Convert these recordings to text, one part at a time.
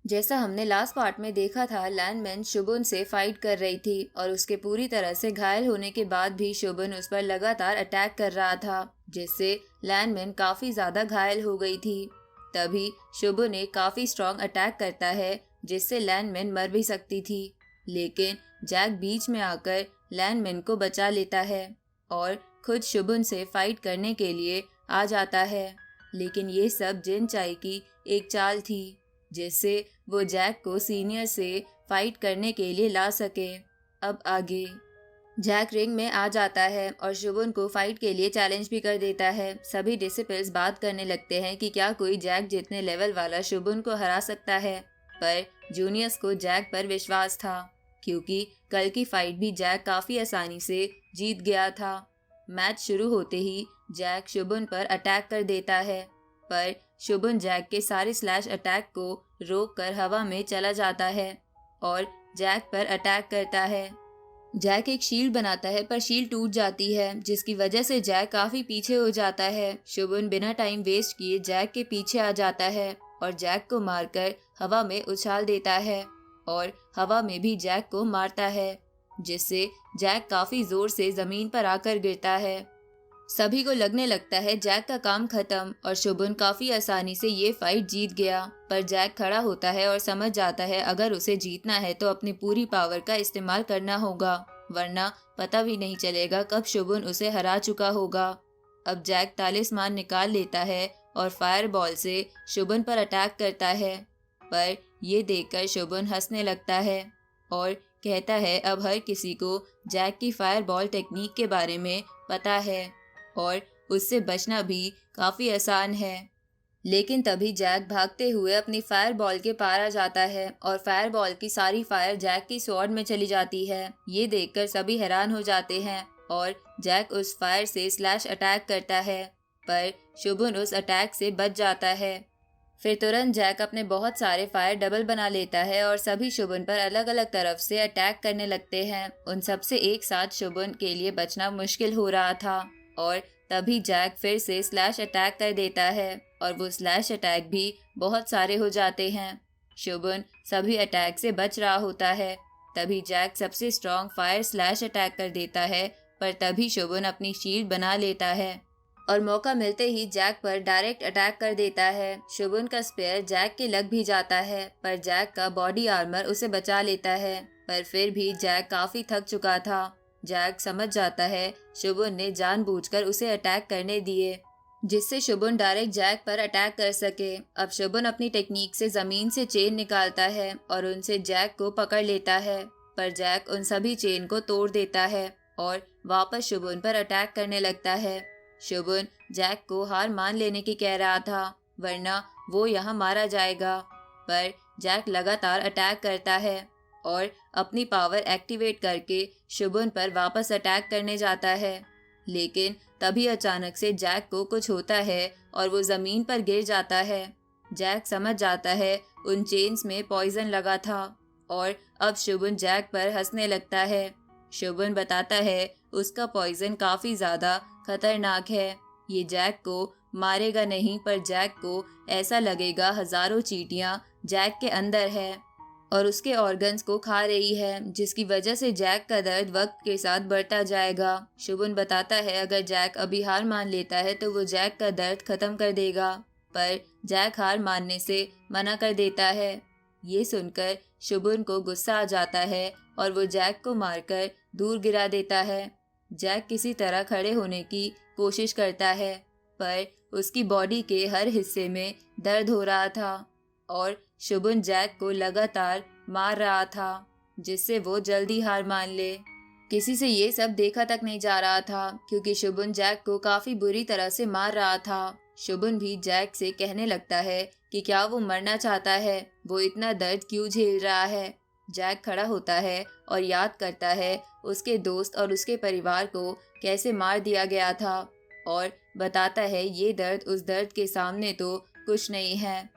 जैसा हमने last part में देखा था, लैंडमैन शुभन से फाइट कर रही थी और उसके पूरी तरह से घायल होने के बाद भी शुभन उस पर लगातार अटैक कर रहा था, जिससे लैंडमैन काफी ज्यादा घायल हो गई थी। तभी शुभन एक काफी स्ट्रॉन्ग अटैक करता है, जिससे लैंडमैन मर भी सकती थी। लेकिन जैक बीच में आकर लैंडमैन को बचा लेता है और खुद शुभन से फाइट करने के लिए आ जाता है। लेकिन ये सब जिन चाई की एक चाल थी, जिससे वो जैक को सीनियर से फाइट करने के लिए ला सके। अब आगे जैक रिंग में आ जाता है और शुभन को फाइट के लिए चैलेंज भी कर देता है। सभी डिसिपल्स बात करने लगते हैं कि क्या कोई जैक जितने लेवल वाला शुभन को हरा सकता है, पर जूनियर्स को जैक पर विश्वास था, क्योंकि कल की फाइट भी जैक काफी आसानी से जीत गया था। मैच शुरू होते ही जैक शुभन पर अटैक कर देता है, पर शुभन जैक के सारे स्लैश अटैक को रोककर हवा में चला जाता है और जैक पर अटैक करता है। जैक एक शील्ड बनाता है, पर शील्ड टूट जाती है, जिसकी वजह से जैक काफी पीछे हो जाता है। शुभन बिना टाइम वेस्ट किए जैक के पीछे आ जाता है और जैक को मारकर हवा में उछाल देता है और हवा में भी जैक को मारता है, जिससे जैक काफी जोर से जमीन पर आकर गिरता है। सभी को लगने लगता है जैक का काम खत्म और शुभन काफी आसानी से ये फाइट जीत गया। पर जैक खड़ा होता है और समझ जाता है अगर उसे जीतना है तो अपनी पूरी पावर का इस्तेमाल करना होगा, वरना पता भी नहीं चलेगा कब शुभन उसे हरा चुका होगा। अब जैक तालिस्मान निकाल लेता है और फायर बॉल से शुभन पर अटैक करता है, पर यह देखकर शुभन हंसने लगता है और कहता है अब हर किसी को जैक की फायर बॉल टेक्निक के बारे में पता है और उससे बचना भी काफी आसान है। लेकिन तभी जैक भागते हुए अपनी फायर बॉल के पार आ जाता है और फायर बॉल की सारी फायर जैक की स्वॉर्ड में चली जाती है। ये देखकर सभी हैरान हो जाते हैं और जैक उस फायर से स्लैश अटैक करता है, पर शुभन उस अटैक से बच जाता है। फिर तुरंत जैक अपने बहुत सारे फायर डबल बना लेता है और सभी शुभन पर अलग अलग तरफ से अटैक करने लगते हैं। उन सबसे एक साथ शुभन के लिए बचना मुश्किल हो रहा था और तभी जैक फिर से स्लैश अटैक कर देता है और वो स्लैश अटैक भी बहुत सारे हो जाते हैं। शुभन सभी अटैक से बच रहा होता है। तभी जैक सबसे स्ट्रॉन्ग फायर स्लैश अटैक कर देता है, पर तभी शुभन अपनी शील्ड बना लेता है और मौका मिलते ही जैक पर डायरेक्ट अटैक कर देता है। शुभन का स्पेयर जैक के लग भी जाता है, पर जैक का बॉडी आर्मर उसे बचा लेता है। पर फिर भी जैक काफी थक चुका था। जैक समझ जाता है शुभन ने जानबूझकर उसे अटैक करने दिए, जिससे शुभन डायरेक्ट जैक पर अटैक कर सके। अब शुभन अपनी टेक्निक से जमीन से चेन निकालता है और उनसे जैक को पकड़ लेता है, पर जैक उन सभी चेन को तोड़ देता है और वापस शुभन पर अटैक करने लगता है। शुभन जैक को हार मान लेने की कह रहा था, वरना वो यहाँ मारा जाएगा, पर जैक लगातार अटैक करता है और अपनी पावर एक्टिवेट करके शुभन पर वापस अटैक करने जाता है। लेकिन तभी अचानक से जैक को कुछ होता है और वो जमीन पर गिर जाता है। जैक समझ जाता है उन चेन्स में पॉइजन लगा था और अब शुभन जैक पर हंसने लगता है। शुभन बताता है उसका पॉइजन काफी ज्यादा खतरनाक है। ये जैक को मारेगा नहीं, पर जैक को ऐसा लगेगा हजारों चींटियां जैक के अंदर है और उसके ऑर्गन्स को खा रही है, जिसकी वजह से जैक का दर्द वक्त के साथ बढ़ता जाएगा। शुभन बताता है अगर जैक अभी हार मान लेता है तो वो जैक का दर्द खत्म कर देगा, पर जैक हार मानने से मना कर देता है। ये सुनकर शुभन को गुस्सा आ जाता है और वो जैक को मारकर दूर गिरा देता है। जैक किसी तरह खड़े होने की कोशिश करता है, पर उसकी बॉडी के हर हिस्से में दर्द हो रहा था और शुभन जैक को लगातार मार रहा था, जिससे वो जल्दी हार मान ले। किसी से ये सब देखा तक नहीं जा रहा था, क्योंकि शुभन जैक को काफी बुरी तरह से मार रहा था। शुभन भी जैक से कहने लगता है कि क्या वो मरना चाहता है, वो इतना दर्द क्यों झेल रहा है। जैक खड़ा होता है और याद करता है उसके दोस्त और उसके परिवार को कैसे मार दिया गया था और बताता है ये दर्द उस दर्द के सामने तो कुछ नहीं है।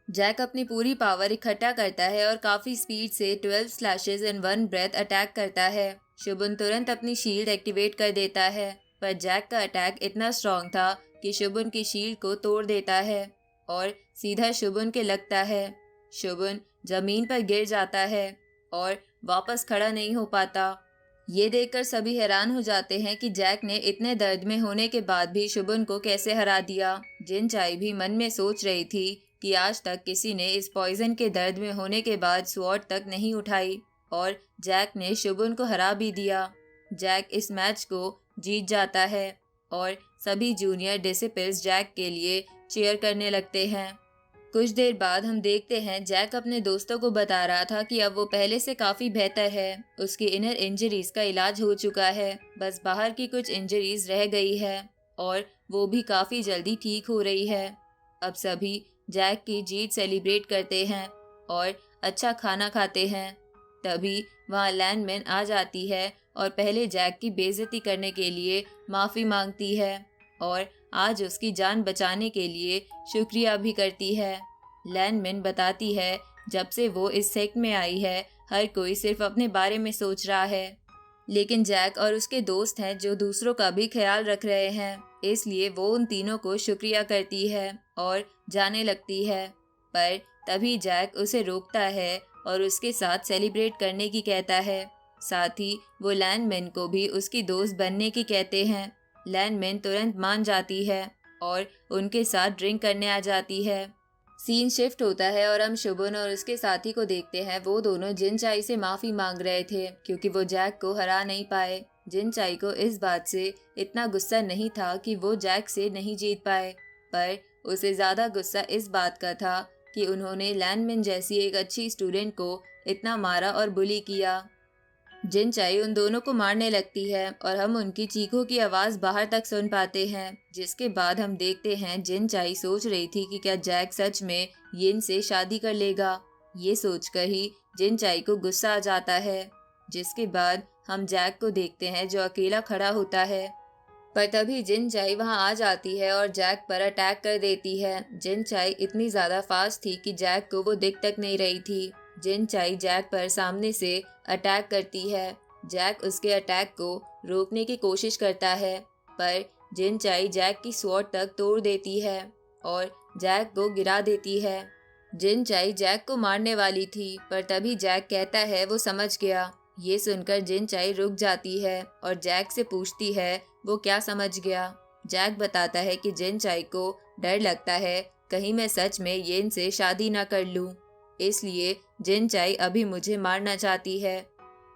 जैक अपनी पूरी पावर इकट्ठा करता है और काफी स्पीड से 12 slashes in one breath attack करता है। शुभन तुरंत अपनी शील्ड एक्टिवेट कर देता है, पर जैक का अटैक इतना स्ट्रॉन्ग था कि शुभन की शील्ड को तोड़ देता है और सीधा शुभन के लगता है। शुभन जमीन पर गिर जाता है और वापस खड़ा नहीं हो पाता। ये देखकर सभी हैरान हो जाते हैं कि जैक ने इतने दर्द में होने के बाद भी शुभन को कैसे हरा दिया। जिन चाय भी मन में सोच रही थी कि आज तक किसी ने इस पॉइजन के दर्द में होने के बाद स्वॉर्ड तक नहीं उठाई और जैक ने शुभन को हरा भी दिया। जैक इस मैच को जीत जाता है और सभी जूनियर डिसिपल्स जैक के लिए चीयर करने लगते हैं। कुछ देर बाद हम देखते हैं जैक अपने दोस्तों को बता रहा था कि अब वो पहले से काफ़ी बेहतर है। उसकी इनर इंजरीज का इलाज हो चुका है, बस बाहर की कुछ इंजरीज रह गई है और वो भी काफ़ी जल्दी ठीक हो रही है। अब सभी जैक की जीत सेलिब्रेट करते हैं और अच्छा खाना खाते हैं। तभी वहाँ लैंडमैन आ जाती है और पहले जैक की बेइज्जती करने के लिए माफ़ी मांगती है और आज उसकी जान बचाने के लिए शुक्रिया भी करती है। लैंडमैन बताती है जब से वो इस सेक्ट में आई है हर कोई सिर्फ अपने बारे में सोच रहा है, लेकिन जैक और उसके दोस्त हैं जो दूसरों का भी ख्याल रख रहे हैं, इसलिए वो उन तीनों को शुक्रिया करती है और जाने लगती है। पर तभी जैक उसे रोकता है और उसके साथ सेलिब्रेट करने की कहता है। साथ ही वो लैंडमैन को भी उसकी दोस्त बनने की कहते हैं। लैंडमैन तुरंत मान जाती है और उनके साथ ड्रिंक करने आ जाती है। सीन शिफ्ट होता है और हम शुभन और उसके साथी को देखते हैं। वो दोनों जिन चाई से माफ़ी मांग रहे थे क्योंकि वो जैक को हरा नहीं पाए। जिन चाई को इस बात से इतना गुस्सा नहीं था कि वो जैक से नहीं जीत पाए, पर उसे ज़्यादा गुस्सा इस बात का था कि उन्होंने लैंडमैन जैसी एक अच्छी स्टूडेंट को इतना मारा और बुली किया। जिन चाई उन दोनों को मारने लगती है और हम उनकी चीखों की आवाज़ बाहर तक सुन पाते हैं, जिसके बाद हम देखते हैं जिन चाई सोच रही थी कि क्या जैक सच में यिन से शादी कर लेगा। ये सोचकर ही जिन चाई को गुस्सा आ जाता है, जिसके बाद हम जैक को देखते हैं जो अकेला खड़ा होता है। पर तभी जिन चाई वहां आ जाती है और जैक पर अटैक कर देती है। जिन चाई इतनी ज़्यादा फास्ट थी कि जैक को वो दिख तक नहीं रही थी। जिन चाई जैक पर सामने से अटैक करती है। जैक उसके अटैक को रोकने की कोशिश करता है, पर जिन चाई जैक की स्वॉर्ड तक तोड़ देती है और जैक को गिरा देती है। जिन चाई जैक को मारने वाली थी, पर तभी जैक कहता है वो समझ गया। ये सुनकर जिन चाई रुक जाती है और जैक से पूछती है वो क्या समझ गया। जैक बताता है कि जिन चाई को डर लगता है कहीं मैं सच में यिन से शादी ना कर लूं, इसलिए जिन चाई अभी मुझे मारना चाहती है।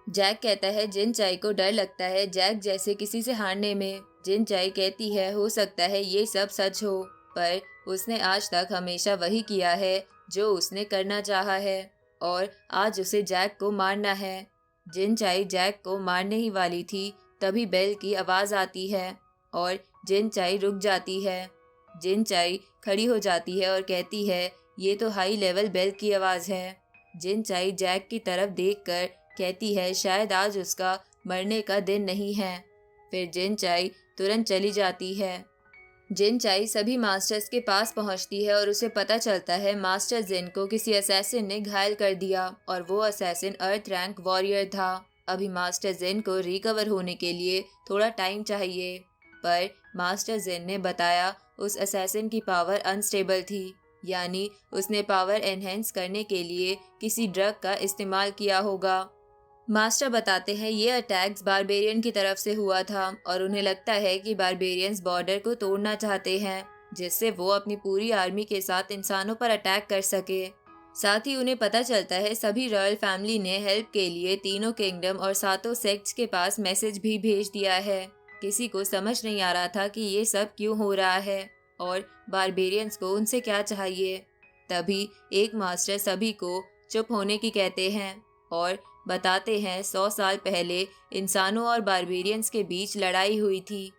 जैक कहता है जिन चाई को डर लगता है जैक जैसे किसी से हारने में। जिन चाई कहती है हो सकता है ये सब सच हो, पर उसने आज तक हमेशा वही किया है जो उसने करना चाहा है और आज उसे जैक को मारना है। जिन चाई जैक को मारने ही वाली थी, तभी बेल की आवाज़ आती है और जिन चाई रुक जाती है। जिन चाई खड़ी हो जाती है और कहती है ये तो हाई लेवल बेल की आवाज़ है। जिन चाई जैक की तरफ देखकर कहती है शायद आज उसका मरने का दिन नहीं है। फिर जिन चाई तुरंत चली जाती है। जिन चाई सभी मास्टर्स के पास पहुंचती है और उसे पता चलता है मास्टर जिन को किसी असैसिन ने घायल कर दिया और वो असैसिन अर्थ रैंक वॉरियर था। अभी मास्टर जिन को रिकवर होने के लिए थोड़ा टाइम चाहिए, पर मास्टर जिन ने बताया उस असैसिन की पावर अनस्टेबल थी, यानी उसने पावर एनहेंस करने के लिए किसी ड्रग का इस्तेमाल किया होगा। मास्टर बताते हैं ये अटैक्स बारबेरियन की तरफ से हुआ था और उन्हें लगता है कि बारबेरियंस बॉर्डर को तोड़ना चाहते हैं, जिससे वो अपनी पूरी आर्मी के साथ इंसानों पर अटैक कर सके। साथ ही उन्हें पता चलता है सभी रॉयल फैमिली ने हेल्प के लिए तीनों किंगडम और सातों सेक्ट्स के पास मैसेज भी भेज दिया है। किसी को समझ नहीं आ रहा था कि ये सब क्यों हो रहा है और बारबेरियंस को उनसे क्या चाहिए। तभी एक मास्टर सभी को चुप होने की कहते हैं और बताते हैं 100 साल पहले इंसानों और बारबेरियंस के बीच लड़ाई हुई थी,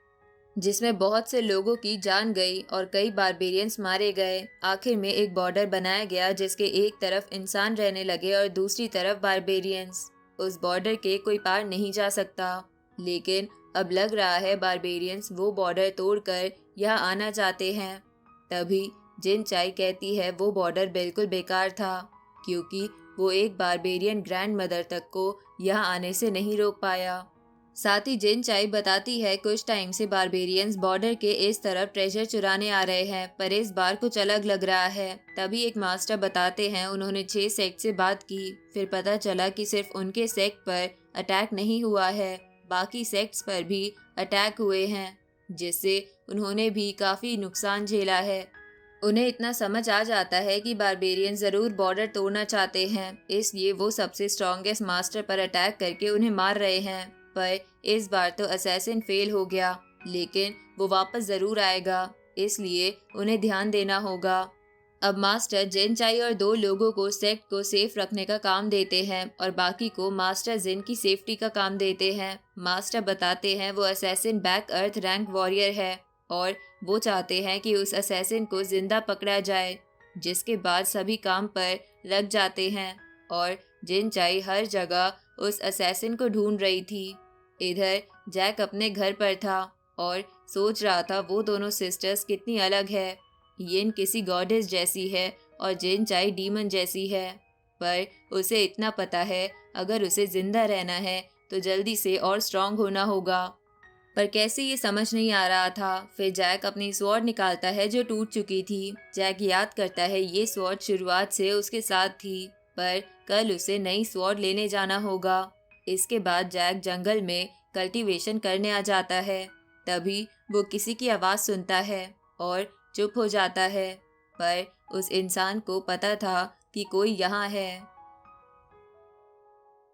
जिसमें बहुत से लोगों की जान गई और कई बारबेरियंस मारे गए। आखिर में एक बॉर्डर बनाया गया जिसके एक तरफ इंसान रहने लगे और दूसरी तरफ बारबेरियंस। उस बॉर्डर के कोई पार नहीं जा सकता, लेकिन अब लग रहा है बारबेरियंस वो बॉर्डर तोड़कर यहाँ आना चाहते हैं। तभी जिन चाई कहती है वो बॉर्डर बिल्कुल बेकार था, क्योंकि वो एक बारबेरियन ग्रैंड मदर तक को यहाँ आने से नहीं रोक पाया। साथ ही जिन चाई बताती है कुछ टाइम से बारबेरियंस बॉर्डर के इस तरफ ट्रेजर चुराने आ रहे हैं, पर इस बार कुछ अलग लग रहा है। तभी एक मास्टर बताते हैं उन्होंने 6 सेक्ट से बात की, फिर पता चला कि सिर्फ उनके सेक्ट पर अटैक नहीं हुआ है, बाकी सेक्ट्स पर भी अटैक हुए हैं, जिससे उन्होंने भी काफी नुकसान झेला है। उन्हें इतना समझ आ जाता है कि बारबेरियन जरूर बॉर्डर तोड़ना चाहते हैं, इसलिए वो सबसे स्ट्रॉन्गेस्ट मास्टर पर अटैक करके उन्हें मार रहे हैं। पर इस बार तो असैसिन फेल हो गया, लेकिन वो वापस जरूर आएगा, इसलिए उन्हें ध्यान देना होगा। अब मास्टर जिन चाई और 2 लोगों को सेक्ट को सेफ रखने का काम देते हैं और बाकी को मास्टर जिन की सेफ्टी का काम देते हैं। मास्टर बताते हैं वो असैसिन बैक अर्थ रैंक वॉरियर है और वो चाहते हैं कि उस असैसिन को जिंदा पकड़ा जाए, जिसके बाद सभी काम पर लग जाते हैं और जिन चाई हर जगह उस असैसिन को ढूंढ रही थी। इधर जैक अपने घर पर था और सोच रहा था वो दोनों सिस्टर्स कितनी अलग है। यिन किसी गॉडेस जैसी है और जिन चाई डीमन जैसी है, पर उसे इतना पता है अगर उसे जिंदा रहना है तो जल्दी से और स्ट्रांग होना होगा। पर कैसे ये समझ नहीं आ रहा था। फिर जैक अपनी स्वॉर्ड निकालता है जो टूट चुकी थी। जैक याद करता है ये स्वॉर्ड शुरुआत से उसके साथ थी, पर कल उसे नई स्वॉर्ड लेने जाना होगा। इसके बाद जैक जंगल में कल्टीवेशन करने आ जाता है। तभी वो किसी की आवाज़ सुनता है और चुप हो जाता है, पर उस इंसान को पता था कि कोई यहाँ है।